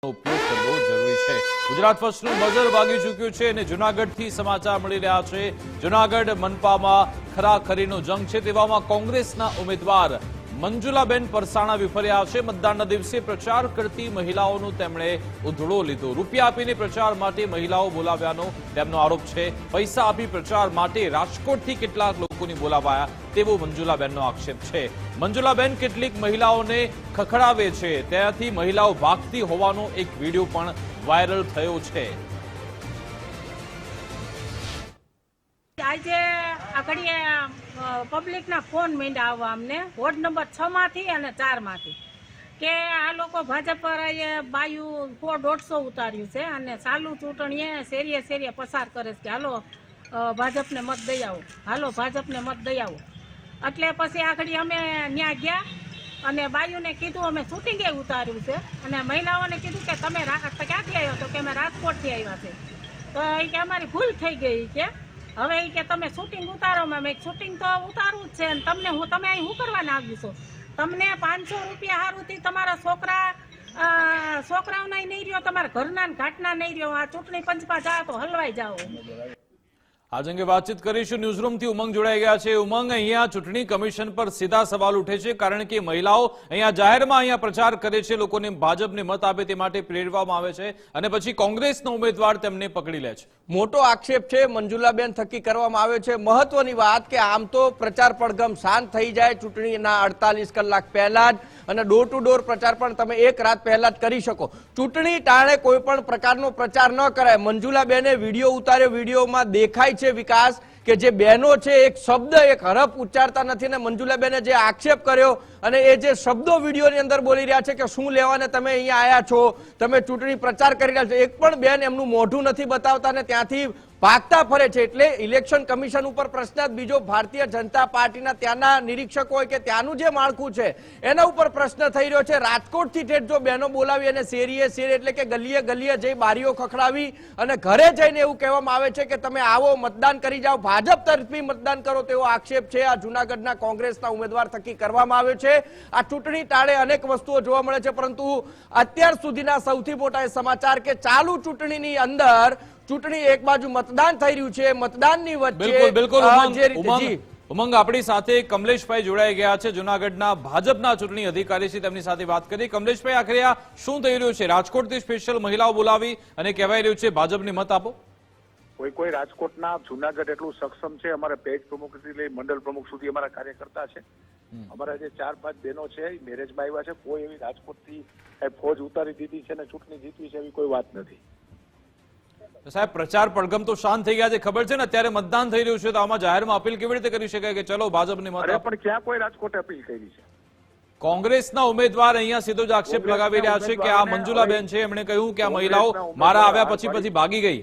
ઉપયોગ કરવો જરૂરી છે। ગુજરાત ફર્સ્ટનું બઝર વાગી ચૂક્યું છે અને જૂનાગઢથી સમાચાર મળી રહ્યા છે। જૂનાગઢ મનપામાં ખરાખરીનો જંગ છે। તેવામાં કોંગ્રેસના ઉમેદવાર મંજુલાબેન પરસાણા વિફર્યા છે। મતદાનના દિવસે પ્રચાર કરતી મહિલાઓનો તેમણે ઉધડો લીધો। રૂપિયા આપીને પ્રચાર માટે મહિલાઓ બોલાવ્યાનો તેમનો આરોપ છે। પૈસા આપી પ્રચાર માટે રાજકોટથી કેટલાક લોકોને બોલાવાયા તેવો મંજુલાબેનનો આક્ષેપ છે। મંજુલાબેન કેટલીક મહિલાઓને ખખડાવે છે, ત્યાંથી મહિલાઓ ભાગતી હોવાનો એક વિડીયો પણ વાયરલ થયો છે। આજે આગળીએ પબ્લિકના ફોન માંડ્યા આવવા અમને વોર્ડ નંબર 6 માંથી અને 4 માંથી કે આ લોકો ભાજપ પર બાયું 150 ઉતાર્યું છે અને ચાલુ ચૂંટણીએ શેરીએ પસાર કરે છે કે હાલો ભાજપને મત દઈ આવો, હાલો ભાજપને મત દઈ આવો। એટલે પછી આગળ અમે ત્યાં ગયા અને બાયુને કીધું અમે શૂટિંગે ઉતાર્યું છે અને મહિલાઓને કીધું કે તમે ક્યાંથી આવ્યો તો કે અમે રાજકોટથી આવ્યા છે। તો એ કે અમારી ભૂલ થઈ ગઈ કે હવે એ કે તમે શૂટિંગ ઉતારો। મેં શૂટિંગ તો ઉતારવું જ છે અને તમે અહીં શું કરવાના આવ્યું છો? તમને 500 રૂપિયા હારુંથી તમારા છોકરાઓના નહીં રહ્યો, તમારા ઘરના ઘાટના નહીં રહ્યો। આ ચૂંટણી પંચમાં જાઓ તો હલવાઈ જાઓ। આજ અંગે વાતચીત કરીશું। ન્યૂઝરૂમથી ઉમંગ જોડાઈ ગયા છે। ઉમંગ, અહીંયા ચૂંટણી કમિશન પર સીધા સવાલ ઉઠે છે કારણ કે મહિલાઓ અહીંયા જાહેરમાં અહીંયા પ્રચાર કરે છે, લોકોને ભાજપને મત આપે તે માટે પ્રેરવામાં આવે છે અને પછી કોંગ્રેસનો ઉમેદવાર તેમને પકડી લે છે। મોટો આક્ષેપ છે મંજુલાબેન થકી કરવામાં આવ્યો છે। મહત્વની વાત કે આમ તો પ્રચાર પડઘમ શાંત થઈ જાય ચૂંટણીના 48 કલાક પહેલા જ અને ડોર ટુ ડોર પ્રચાર પણ તમે એક રાત પહેલા જ કરી શકો। ચૂંટણી ટાણે કોઈ પણ પ્રકારનો પ્રચાર ન કરાય। મંજુલાબેને વિડીયો ઉતાર્યો, વિડીયોમાં દેખાય છે વિકાસ કે જે બહેનો છે એક શબ્દ એક હરફ ઉચ્ચારતા નથી ને મંજુલાબેને જે આક્ષેપ કર્યો અને એ જે શબ્દો વિડીયોની અંદર બોલી રહ્યા છે કે શું લેવાને તમે અહીંયા આયા છો, તમે ચૂંટણી પ્રચાર કરી રહ્યા છો, એક પણ બેન એમનું મોઢું નથી બતાવતા ને ત્યાંથી ભાગતા ફરે છે। એટલે ઇલેક્શન કમિશન ઉપર પ્રશ્ન બીજો ભારતીય જનતા પાર્ટીના ત્યાંના નિરીક્ષકો હોય કે ત્યાંનું જે માળખું છે એના ઉપર પ્રશ્ન થઈ રહ્યો છે। રાજકોટથી ઠેઠ જો બહેનો બોલાવી અને શેરીએ એટલે કે ગલીએ ગલીએ જઈ બારીઓ ખખડાવી અને ઘરે જઈને એવું કહેવામાં આવે છે કે તમે આવો મતદાન કરી જાઓ, ભાજપ તરફી મતદાન કરો તેવો આક્ષેપ છે આ જૂનાગઢના કોંગ્રેસના ઉમેદવાર થકી કરવામાં આવ્યો છે। આ ચૂંટણી ટાળે અનેક વસ્તુઓ જોવા મળે છે પરંતુ અત્યાર સુધીના સૌથી મોટા સમાચાર કે ચાલુ ચૂંટણીની અંદર ચૂંટણી એક બાજુ મતદાન થઈ રહ્યું છે, મતદાનની વચ્ચે બિલકુલ ઉમંગ આપણી સાથે કમલેશભાઈ જોડાઈ ગયા છે, જૂનાગઢના ભાજપના ચૂંટણી અધિકારી છે, તેમની સાથે વાત કરી। કમલેશભાઈ, આખરે આ શું થઈ રહ્યું છે? રાજકોટથી સ્પેશિયલ મહિલાઓ બોલાવી અને કહેવાય રહ્યું છે ભાજપને મત આપો। કોઈ રાજકોટના જૂનાગઢ એટલું સક્ષમ છે, અમારા પેજ પ્રમુખથી લઈ મંડળ પ્રમુખ સુધી અમારા કાર્યકર્તા છે। અમારા જે 4-5 બહેનો છે એ મેરેજમાં આવ્યા છે। કોઈ એવી રાજકોટથી ફોજ ઉતારી દીધી છે અને ચૂંટણી જીતવી છે એવી કોઈ વાત નથી। સાહેબ, પ્રચાર પડઘમ તો શાંત થઈ ગયા છે, ખબર છે ને અત્યારે મતદાન થઈ રહ્યું છે, તો આમાં જાહેરમાં અપીલ કેવી રીતે કરી શકાય કે ચલો ભાજપને મત આપો? પણ ક્યાં કોઈ રાજકોટ અપીલ કરી છે? કોંગ્રેસના ઉમેદવાર અહીંયા સીધો જ આક્ષેપ લગાવી રહ્યા છે કે આ મંજુલાબેન છે, એમણે કહ્યું કે આ મહિલાઓ મારા આવ્યા પછી ભાગી ગઈ,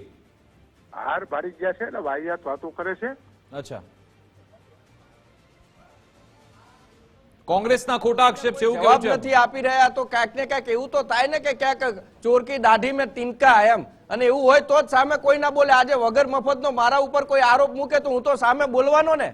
હાર ભાડી ગયા છે ને વાહિયાત વાતો કરે છે। અચ્છા, કોંગ્રેસના ખોટા આક્ષેપ છે એવું કેવું છે? નથી આપી રહ્યા તો ક્યાંક ને ક્યાંક એવું તો થાય ને કે ક્યાંક ચોર કી દાઢી મેં તિનકા એમ, અને એવું હોય તો જ સામે કોઈ ના બોલે। આજે વગર મફતનો મારા ઉપર કોઈ આરોપ મૂકે તો હું તો સામે બોલવાનો ને।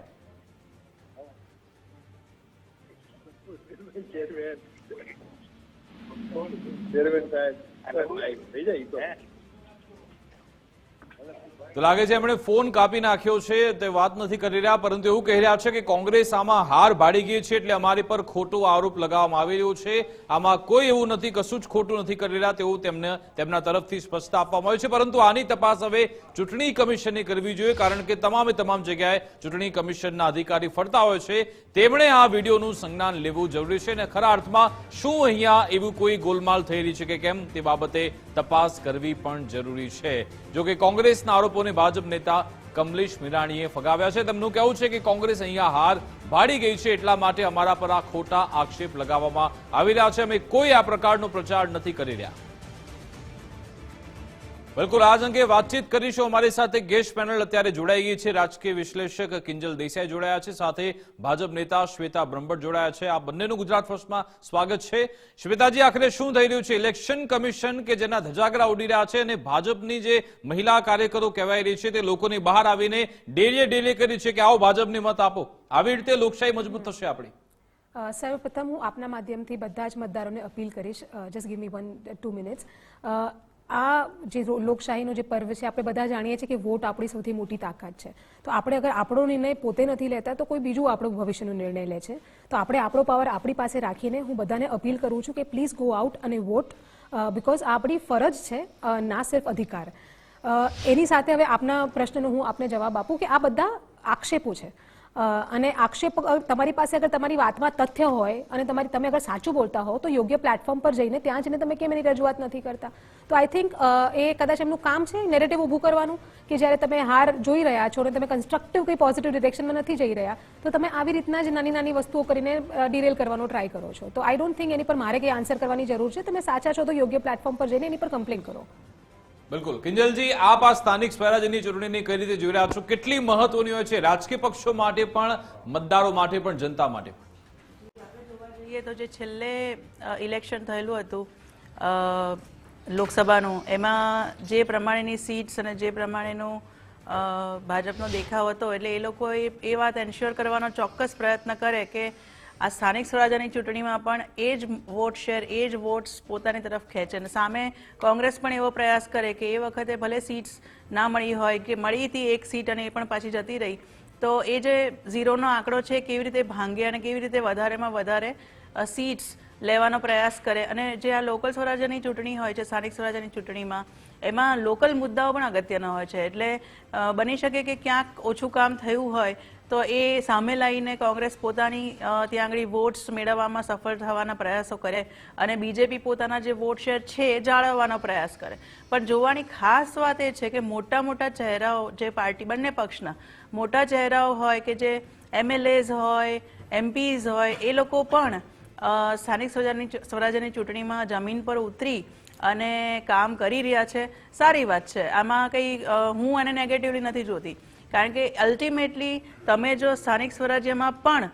તો લાગે છે એમણે ફોન કાપી નાખ્યો છે, તે વાત નથી કરી રહ્યા, પરંતુ એવું કહી રહ્યા છે કે કોંગ્રેસ આમાં હાર ભાડી ગઈ છે એટલે અમારી પર ખોટો આરોપ લગાવવામાં આવી રહ્યો છે। આમાં કોઈ એવું નથી, કશું જ ખોટું નથી કરી રહ્યા તેવું તેમના તરફથી સ્પષ્ટતા આપવામાં આવી છે। પરંતુ આની તપાસ હવે ચૂંટણી કમિશને કરવી જોઈએ કારણ કે તમામ જગ્યાએ ચૂંટણી કમિશનના અધિકારી ફરતા હોય છે, તેમણે આ વિડીયોનું સંજ્ઞાન લેવું જરૂરી છે અને ખરા અર્થમાં શું અહીંયા એવું કોઈ ગોલમાલ થઈ રહી છે કે કેમ તે બાબતે તપાસ કરવી પણ જરૂરી છે। જો કે કોંગ્રેસના આરોપોને ભાજપ નેતા કમલેશ મીરાણીએ ફગાવ્યા છે। તેમનું કહેવું છે કે કોંગ્રેસ અહીંયા હાર ભાડી ગઈ છે એટલા માટે અમારા પર આ ખોટા આક્ષેપ લગાવવામાં આવી રહ્યા છે, અમે કોઈ આ પ્રકારનો પ્રચાર નથી કરી રહ્યા। બિલકુલ આજ અંગે વાતચીત કરીશું। અમારી સાથે ગેસ્ટ પેનલ અત્યારે જોડાઈ ગઈ છે। રાજકીય વિશ્લેષક કિંજલ દેસાઈ જોડાયા છે, સાથે ભાજપ નેતા શ્વેતા બ્રહ્મભટ્ટ જોડાયા છે। આ બંનેનું ગુજરાત ફર્સ્ટમાં સ્વાગત છે। શ્વેતાજી, આખરે શું થઈ રહ્યું છે? ઇલેક્શન કમિશન કે જેના ધજાગરા ઉડી રહ્યા છે અને ભાજપની જે મહિલા કાર્યકરો કહેવાય રહી છે તે લોકોની બહાર આવીને ડેલીએ કરી છે કે આવો ભાજપને મત આપો, આવી રીતે લોકશાહી મજબૂત થશે આપણી? સર્વપ્રથમ હું આપના માધ્યમથી બધા જ મતદારોને અપીલ કરીશ, જસ્ટ ગીવ મી 1-2 મિનિટ્સ. આ જે લોકશાહીનો જે પર્વ છે, આપણે બધા જાણીએ છીએ કે વોટ આપણી સૌથી મોટી તાકાત છે. તો આપણે અગર આપણો નિર્ણય પોતે નથી લેતા તો કોઈ બીજું આપણું ભવિષ્યનો નિર્ણય લે છે. તો આપણે આપણો પાવર આપણી પાસે રાખીને હું બધાને અપીલ કરું છું કે પ્લીઝ ગો આઉટ અને વોટ, બિકોઝ આપણી ફરજ છે, ના સિર્ફ અધિકાર. એની સાથે હવે આપના પ્રશ્નનો હું આપને જવાબ આપું કે આ બધા આક્ષેપો છે, અને આક્ષેપ તમારી પાસે અગર તમારી વાતમાં તથ્ય હોય અને તમે અગર સાચું બોલતા હો તો યોગ્ય પ્લેટફોર્મ પર જઈને ત્યાં જઈને તમે કેમ એની રજૂઆત નથી કરતા? તો આઈ થિંક એ કદાચ એમનું કામ છે નેરેટિવ ઊભું કરવાનું, કે જ્યારે તમે હાર જોઈ રહ્યા છો અને તમે કન્સ્ટ્રક્ટિવ કંઈ પોઝિટિવ ડિરેક્શનમાં નથી જઈ રહ્યા તો તમે આવી રીતના જ નાની નાની વસ્તુઓ કરીને ડિરેલ કરવાનો ટ્રાય કરો છો. તો આઈ ડોન્ટ થિંક એની પર મારે કંઈ આન્સર કરવાની જરૂર છે. તમે સાચા છો તો યોગ્ય પ્લેટફોર્મ પર જઈને એની પર કમ્પ્લેન કરો. બિલકુલ. કિંજલજી, આપ આ સ્થાનિક સ્વરાજ્યની ચૂંટણીની કઈ રીતે જોઈ રહ્યા છો? કેટલી મહત્વની હોય છે રાજકીય પક્ષો માટે પણ, મતદારો માટે પણ, જનતા માટે પણ? જોઈએ તો જે છેલ્લે ઇલેક્શન થયેલું હતું લોકસભાનું, એમાં જે પ્રમાણેની સીટ્સ અને જે પ્રમાણેનો ભાજપનો દેખાવ હતો, એટલે એ લોકોએ એ વાત એન્શ્યોર કરવાનો ચોક્કસ પ્રયત્ન કરે કે આ સ્થાનિક સ્વરાજ્યની ચૂંટણીમાં પણ એ જ વોટ શેર, એ જ વોટ્સ પોતાની તરફ ખેંચે. અને સામે કોંગ્રેસ પણ એવો પ્રયાસ કરે કે એ વખતે ભલે સીટ્સ ના મળી હોય કે મળી હતી એક સીટ અને એ પણ પાછી જતી રહી, તો એ જે ઝીરોનો આંકડો છે કેવી રીતે ભાંગે અને કેવી રીતે વધારેમાં વધારે સીટ્સ લેવાનો પ્રયાસ કરે. અને જે આ લોકલ સ્વરાજ્યની ચૂંટણી હોય છે, સ્થાનિક સ્વરાજ્યની ચૂંટણીમાં, એમાં લોકલ મુદ્દાઓ પણ અગત્યના હોય છે. એટલે બની શકે કે ક્યાંક ઓછું કામ થયું હોય તો એ સામે લાવીને કોંગ્રેસ પોતાની ત્યાં આગળ વોટ્સ મેળવવામાં સફળ થવાના પ્રયાસો કરે અને બીજેપી પોતાના જે વોટ શેર છે એ જાળવવાનો પ્રયાસ કરે. પણ જોવાની ખાસ વાત એ છે કે મોટા મોટા ચહેરાઓ, જે પાર્ટી બંને પક્ષના મોટા ચહેરાઓ હોય કે જે MLAs હોય, MPs હોય, એ લોકો પણ સ્થાનિક સ્વરાજ્યની ચૂંટણીમાં જમીન પર ઉતરી અને કામ કરી રહ્યા છે. સારી વાત છે. આમાં કંઈ હું એને નેગેટિવલી નથી જોતી, કારણ કે અલ્ટિમેટલી તમે જો સ્થાનિક સ્વરાજ્યમાં પણ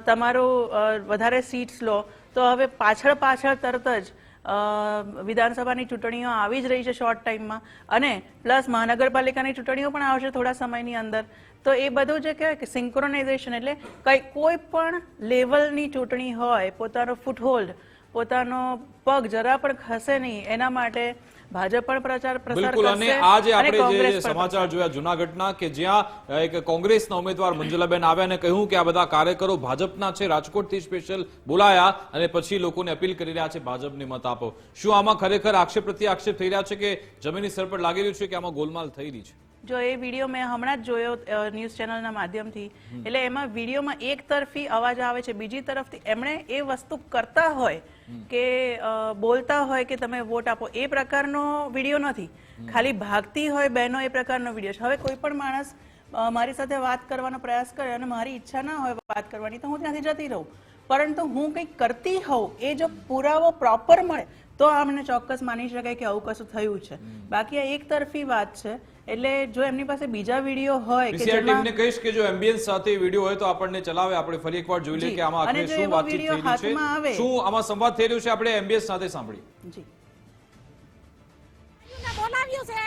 તમારું વધારે સીટ્સ લો તો હવે પાછળ તરત જ વિધાનસભાની ચૂંટણીઓ આવી જ રહી છે શોર્ટ ટાઈમમાં, અને પ્લસ મહાનગરપાલિકાની ચૂંટણીઓ પણ આવશે થોડા સમયની અંદર. તો એ બધું જે કહેવાય કે સિન્ક્રોનાઇઝેશન, એટલે કોઈ પણ લેવલની ચૂંટણી હોય, પોતાનો ફૂટહોલ્ડ, પોતાનો પગ જરા પણ ખસે નહીં, એના માટે ભાજપ પણ પ્રચાર પ્રસાર બિલકુલ. અને આજે આપણે જે કોંગ્રેસ સમાચાર જોયા જુનાગઢના, કે જ્યાં એક કોંગ્રેસના ઉમેદવાર મંજુલાબેન આવ્યા અને કહ્યું કે આ બધા કાર્યકરો ભાજપના છે, રાજકોટથી સ્પેશિયલ બોલાયા અને પછી લોકોને અપીલ કરી રહ્યા છે ભાજપને મત આપો. શું આમાં ખરેખર આક્ષેપ પ્રત્યે આક્ષેપ થઈ રહ્યા છે કે જમીની સ્તર પર લાગી રહ્યું છે કે આમાં ગોલમાલ થઈ રહી છે? જો એ વિડીયો મેં હમણાં જ જોયો ન્યૂઝ ચેનલના માધ્યમથી, એટલે એમાં વિડીયોમાં એક તરફી અવાજ આવે છે, બીજી તરફથી એમણે એ વસ્તુ કરતા હોય કે બોલતા હોય કે તમે વોટ આપો, એ પ્રકારનો વિડીયો નથી. ખાલી ભાગતી હોય બહેનો એ પ્રકારનો વિડીયો છે. હવે કોઈ પણ માણસ મારી સાથે વાત કરવાનો પ્રયાસ કરે અને મારી ઈચ્છા ના હોય વાત કરવાની તો હું ત્યાંથી જતી રહું, પરંતુ હું કંઈક કરતી હોઉં, એ જો પુરાવો પ્રોપર મળે તો અમને ચોક્કસ માની શકાય કે આવું કશું થયું છે. બાકી આ એક તરફી વાત છે. એટલે જો એમની પાસે બીજા વિડીયો હોય કે ટીમને કહીશ કે જો એમ્બિયન્સ સાથે વિડીયો હોય તો આપણને ચલાવે, આપણે ફરી એકવાર જોઈ લઈએ કે આમાં આખરે શું વાતચીત થઈ રહી છે, શું આમાં સંવાદ થઈ રહ્યો છે. આપણે એમ્બિયન્સ સાથે સાંભળીએ. જી બોલાવ્યું છે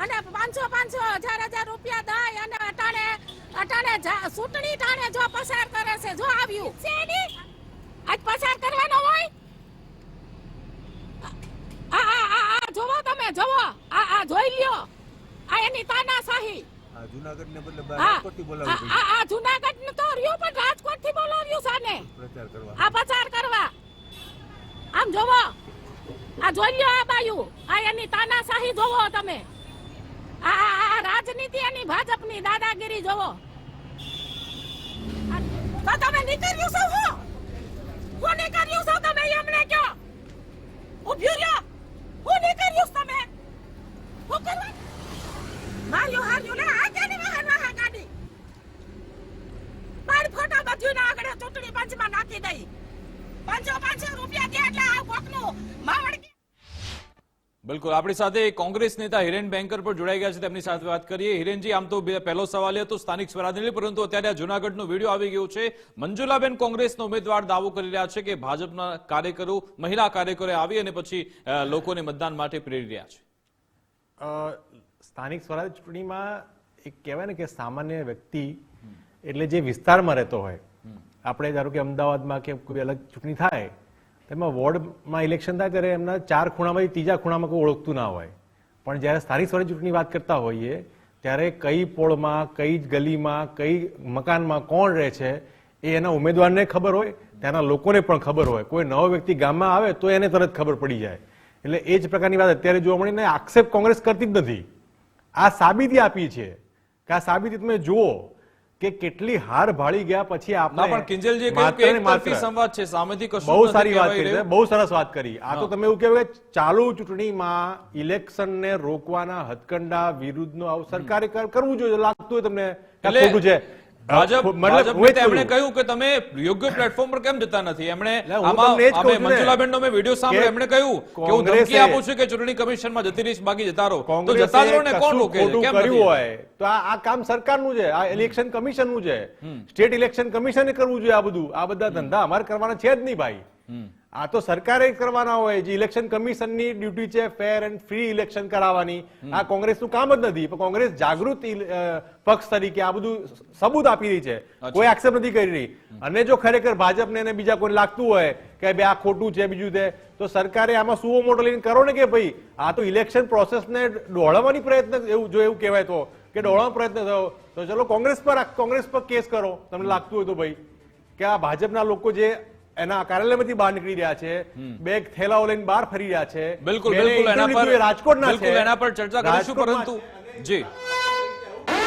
અને 500 1000 રૂપિયા દાય અને અટાણે ચૂંટણી ટાણે જો પસાર કરે છે. જો આવ્યું છે આજ પસાર કરવાનો હોય. આ જોવો, તમે જોવો, આ જોઈ લ્યો, આ એની તાનાશાહી. જુનાગઢ ને બદલે રાજકોટ થી બોલાવ્યું. આ જુનાગઢ ને તો રહ્યું, પણ રાજકોટ થી બોલાવ્યું છે ને પ્રચાર કરવા. આ પ્રચાર કરવા. આમ જોવો, આ જોઈ લ્યો, આ બાયું, આ એની તાનાશાહી જોવો તમે. આ રાજનીતિ એની ભાજપની દાદાગીરી જોવો. તો તમે નીકળ્યું છો, હું નીકળ્યું છો, તમે એમને કયો ઉભ્યું રહ્યો, હું નીકળ્યું તમે હું કરવા માર્યું હાર્યું લે. આ કેની વાહન ગાડી બાર ફોટા બધું ના આગળ ચૂંટણી પંચમાં નાખી દઈ. 500 રૂપિયા દે એટલે આ કોકનું માવડ. બિલકુલ. આપણી સાથે કોંગ્રેસ નેતા હિરેન બેંકર પર જોડાઈ ગયા છે, તેમની સાથે વાત કરીએ. હિરેનજી, આમ તો પહેલો સવાલ હતો સ્થાનિક સ્વરાજ્ય, પરંતુ અત્યારે આ જુનાગઢનો વિડીયો આવી ગયો છે. મંજુલાબેન કોંગ્રેસનો ઉમેદવાર દાવો કરી રહ્યા છે કે ભાજપના કાર્યકરો, મહિલા કાર્યકરો આવી અને પછી લોકોને મતદાન માટે પ્રેરી રહ્યા છે. સ્થાનિક સ્વરાજ ચૂંટણીમાં એક કહેવાય ને કે સામાન્ય વ્યક્તિ એટલે જે વિસ્તારમાં રહેતો હોય આપણે ધારો કે અમદાવાદમાં કે કોઈ અલગ ચૂંટણી થાય તેમાં વોર્ડમાં ઇલેક્શન થાય ત્યારે એમના 4 ખૂણામાંથી ત્રીજા ખૂણામાં કોઈ ઓળખતું ના હોય, પણ જ્યારે સ્થાનિક સ્વરાજ ચૂંટણી વાત કરતા હોઈએ ત્યારે કઈ પોળમાં, કઈ ગલીમાં, કઈ મકાનમાં કોણ રહે છે એ એના ઉમેદવારને ખબર હોય, ત્યાંના લોકોને પણ ખબર હોય. કોઈ નવો વ્યક્તિ ગામમાં આવે તો એને તરત ખબર પડી જાય. એટલે એ જ પ્રકારની વાત અત્યારે જોવા મળીને આક્ષેપ કોંગ્રેસ કરતી જ નથી. આ સાબિતી આપી છે કે આ સાબિતી તમે જુઓ કે કેટલી હાર ભાળી ગયા પછી ના આપણે પણ કિંજલજીએ કહ્યું કે એક તરફી સંવાદ છે, સામેથી કશું બહુ નથી સારી વાત કહેવાય કરી રહ્યું. છે, બહુ સરસ વાત કરી. આ તો તમે એવું કહેવાય કે ચાલુ ચૂંટણીમાં ઇલેક્શનને રોકવાના હથકંડા વિરુદ્ધનો આવું સરકારે કરવું જોઈએ. લાગતું હોય તમને કે આ એટલે ખોટું છે. ભાજપ મતલબ ભાજપને હું એ જ તેમણે કહું. કહ્યું કે તમે યોગ્ય પ્લેટફોર્મ પર કેમ જતા નથી. એમણે એટલે હું આમાં તમને એ જ કહું અમે છું ને મંજુલાબેનનો મેં વિડીયો સાંભળ્યો, કે એમણે કહ્યું કે હું કોંગ્રેસે ધમકી આપું છું કે ચૂંટણી કમિશનમાં જતી રહીશ, બાકી જતા રહો. તો કોંગ્રેસે જતા જ રહો ને, કોણ કશું રોકે છે? ખોટું કેમ કર્યું નથી? હોય તો આ કામ સરકારનું છે, આ ઇલેક્શન કમિશનનું છે. સ્ટેટ ઇલેક્શન કમિશને કરવું જોઈએ આ બધું. આ બધા ધંધા અમારે કરવાના છે જ નહીં ભાઈ. આ તો સરકારે જ કરવાના હોય. જે ઇલેક્શન કમિશનની ડ્યુટી છે ફેર એન્ડ ફ્રી ઇલેક્શન કરાવવાની. આ કોંગ્રેસનું કામ જ નથી. પણ કોંગ્રેસ જાગૃત પક્ષ તરીકે આ બધું સબૂત આપી રહી છે, કોઈ આક્ષેપ નથી કરી રહી. અને જો ખરેખર ભાજપને અને બીજા કોઈ લાગતું હોય કે ભાઈ આ ખોટું છે બીજું છે, તો સરકારે આમાં સુવો મોટો લઈને કરો ને કે ભાઈ આ તો ઇલેક્શન પ્રોસેસને દોડાવવાની પ્રયત્ન, એવું જો એવું કહેવાય તો કે દોડાવવાનો પ્રયત્ન થયો તો ચલો કોંગ્રેસ પર કેસ કરો તમને લાગતું હોય તો ભાઈ, કે આ ભાજપના લોકો જે એના કાર્યાલયમાંથી બહાર નીકળી રહ્યા છે, બેગ થેલાઓ લઈને બહાર ફરી રહ્યા છે. બિલકુલ બેને બિલકુલ એના interview લીધું એ રાજકોટના બિલકુલ છે. એના પર ચર્ચા કરીશું, રાજકોટમાં પરંતુ જી